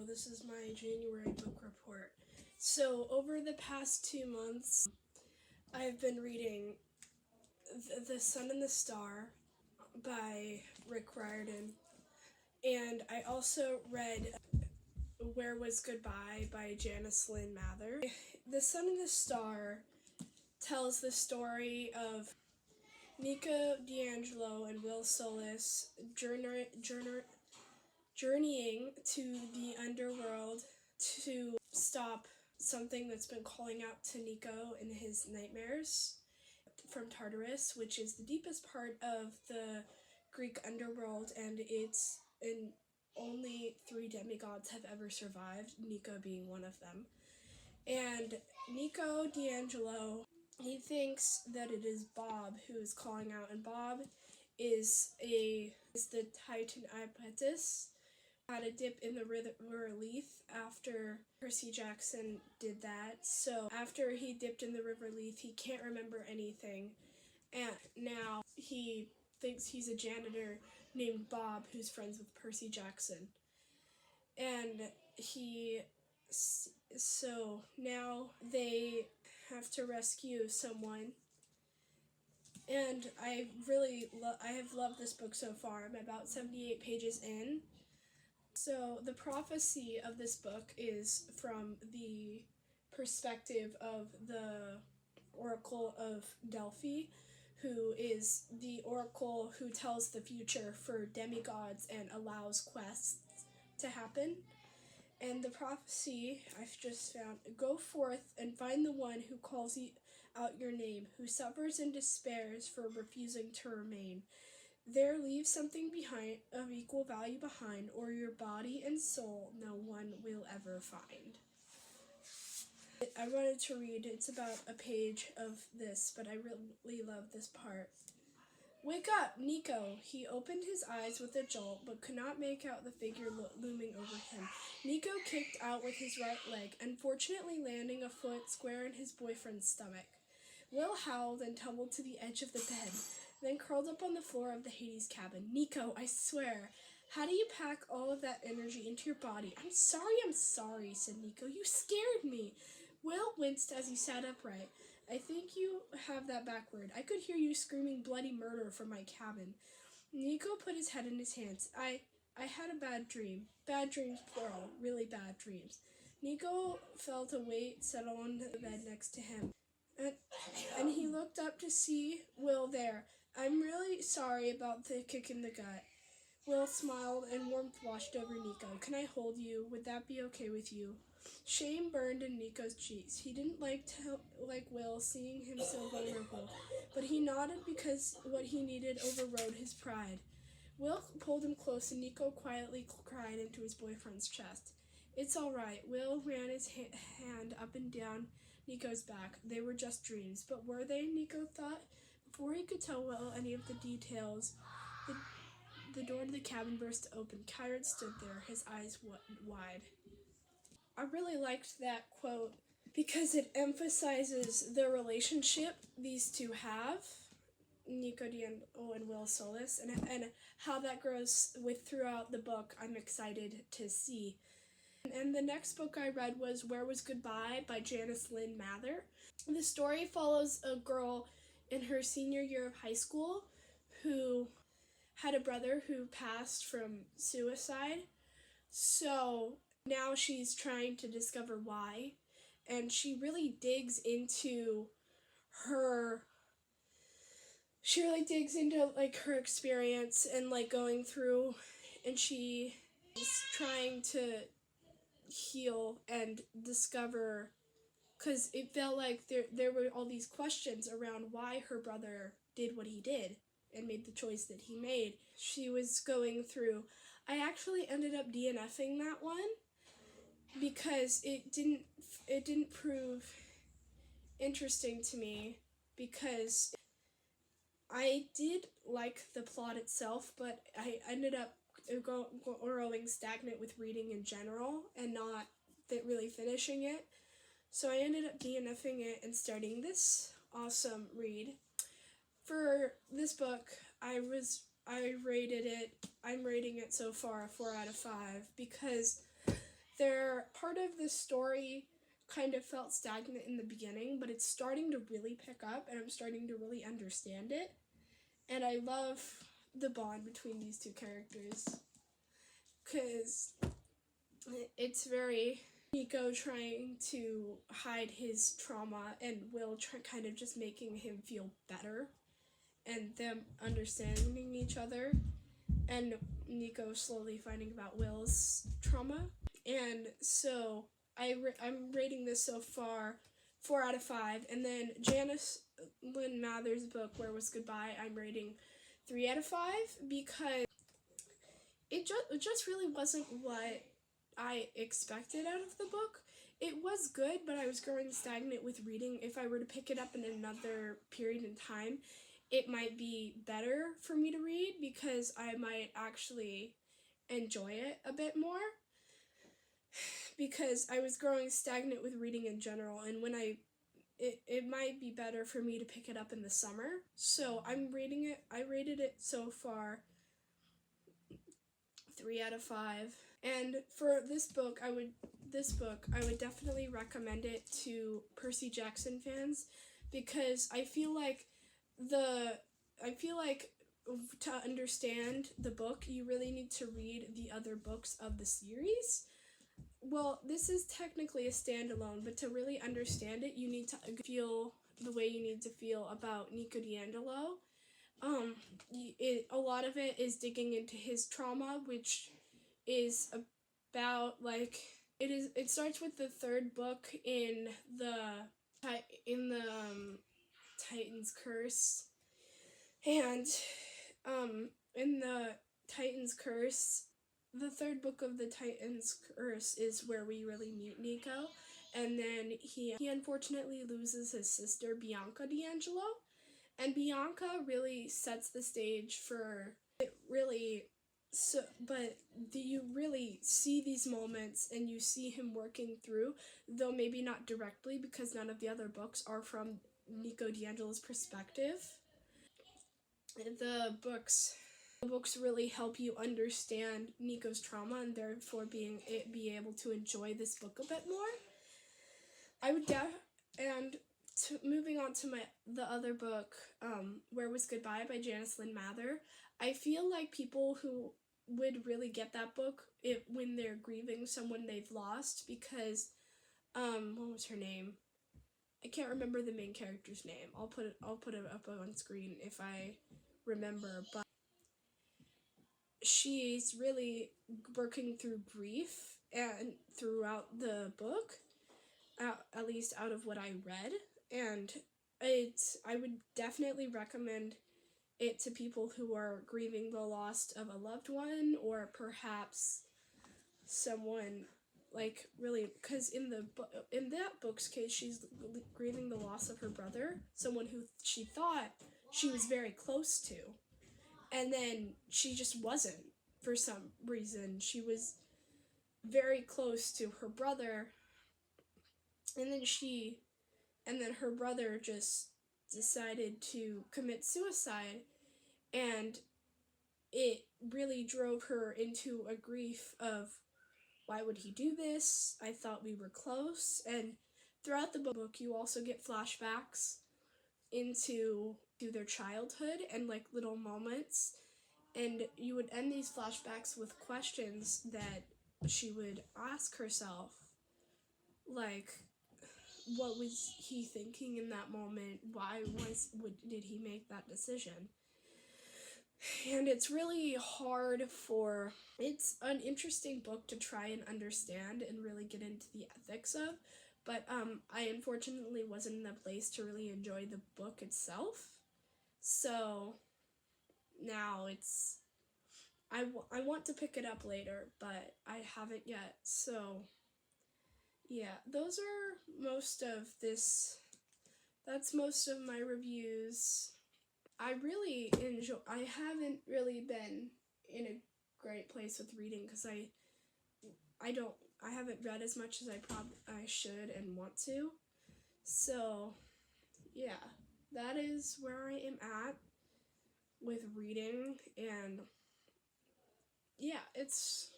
This is my January book report. So, over the past 2 months, I've been reading The Sun and the Star by Rick Riordan, and I also read Where Was Goodbye by Janice Lynn Mather. The Sun and the Star tells the story of Nico D'Angelo and Will Solis journeying to the underworld to stop something that's been calling out to Nico in his nightmares from Tartarus, which is the deepest part of the Greek underworld, and only 3 demigods have ever survived, Nico being one of them. And Nico D'Angelo, he thinks that it is Bob who is calling out, and Bob is the Titan Iapetus. Had a dip in the river Lethe after Percy Jackson did that. So after he dipped in the river Lethe, he can't remember anything. And now he thinks he's a janitor named Bob who's friends with Percy Jackson. And so now they have to rescue someone. And I have loved this book so far. I'm about 78 pages in. So the prophecy of this book is from the perspective of the Oracle of Delphi, who is the oracle who tells the future for demigods and allows quests to happen. And the prophecy I've just found: go forth and find the one who calls out your name, who suffers and despairs for refusing to remain. There leave something behind of equal value behind, or your body and soul no one will ever find. I wanted to read, it's about a page of this, but I really love this part. Wake up, Nico! He opened his eyes with a jolt, but could not make out the figure looming over him. Nico kicked out with his right leg, unfortunately landing a foot square in his boyfriend's stomach. Will howled and tumbled to the edge of the bed, then curled up on the floor of the Hades cabin. Nico, I swear, how do you pack all of that energy into your body? I'm sorry, said Nico. You scared me. Will winced as he sat upright. I think you have that backward. I could hear you screaming bloody murder from my cabin. Nico put his head in his hands. I had a bad dream. Bad dreams, plural. Really bad dreams. Nico felt a weight settle on the bed next to him, and he looked up to see Will there. I'm really sorry about the kick in the gut. Will smiled and warmth washed over Nico. Can I hold you? Would that be okay with you? Shame burned in Nico's cheeks. He didn't like Will seeing him so vulnerable, but he nodded because what he needed overrode his pride. Will pulled him close, and Nico quietly cried into his boyfriend's chest. It's all right. Will ran his hand up and down Nico's back. They were just dreams, but were they? Nico thought. Before he could tell Will any of the details, the door to the cabin burst open. Kyrat stood there, his eyes wide. I really liked that quote because it emphasizes the relationship these two have, Nico D'Angelo and Will Solis, and how that grows throughout the book. I'm excited to see. And the next book I read was Where Was Goodbye by Janice Lynn Mather. The story follows a girl in her senior year of high school who had a brother who passed from suicide. So now she's trying to discover why, and she really digs into her her experience and going through, and she is trying to heal and discover, because it felt like there were all these questions around why her brother did what he did and made the choice that he made. She was going through. I actually ended up DNFing that one because it didn't prove interesting to me, because I did like the plot itself, but I ended up growing stagnant with reading in general and not really finishing it. So I ended up DNFing it and starting this awesome read. For this book, I'm rating it so far a 4 out of 5 because part of the story kind of felt stagnant in the beginning, but it's starting to really pick up, and I'm starting to really understand it. And I love the bond between these two characters, because it's very Nico trying to hide his trauma, and Will kind of just making him feel better, and them understanding each other, and Nico slowly finding about Will's trauma. And so I'm rating this so far 4 out of 5. And then Janice Lynn Mather's book, Where Was Goodbye, I'm rating 3 out of 5, because it just really wasn't what I expected out of the book. It was good, but I was growing stagnant with reading. If I were to pick it up in another period in time, it might be better for me to read, because I might actually enjoy it a bit more, because I was growing stagnant with reading in general, and when it might be better for me to pick it up in the summer. So I rated it so far 3 out of 5. And for this book, I would definitely recommend it to Percy Jackson fans, because I feel like to understand the book, you really need to read the other books of the series. Well, this is technically a standalone, but to really understand it, you need to feel the way you need to feel about Nico D'Angelo. A lot of it is digging into his trauma, which is about, like, it starts with the third book in the Titan's Curse, and in the Titan's Curse, the third book of the Titan's Curse is where we really meet Nico, and then he unfortunately loses his sister Bianca D'Angelo, and Bianca really sets the stage for it, really. So, but you really see these moments, and you see him working through, though maybe not directly, because none of the other books are from Nico D'Angelo's perspective. The books really help you understand Nico's trauma, and therefore be able to enjoy this book a bit more. Moving on to the other book, Where Was Goodbye by Janice Lynn Mather. I feel like people who would really get that book when they're grieving someone they've lost, because what was her name? I can't remember the main character's name. I'll put it up on screen if I remember, but she's really working through grief and throughout the book, at least out of what I read, and I would definitely recommend it to people who are grieving the loss of a loved one, or perhaps someone, like, really, because in that book's case, she's grieving the loss of her brother, someone who she thought she was very close to, and then she just wasn't. For some reason, she was very close to her brother, and then her brother just decided to commit suicide, and it really drove her into a grief of, why would he do this? I thought we were close. And throughout the book, you also get flashbacks into their childhood, and, like, little moments, and you would end these flashbacks with questions that she would ask herself, like, what was he thinking in that moment? Why did he make that decision? And it's really hard it's an interesting book to try and understand and really get into the ethics of, but I unfortunately wasn't in a place to really enjoy the book itself. So now I want to pick it up later, but I haven't yet. So yeah, that's most of my reviews. I haven't really been in a great place with reading, because I haven't read as much as I should and want to. So yeah, that is where I am at with reading, and yeah, it's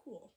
cool.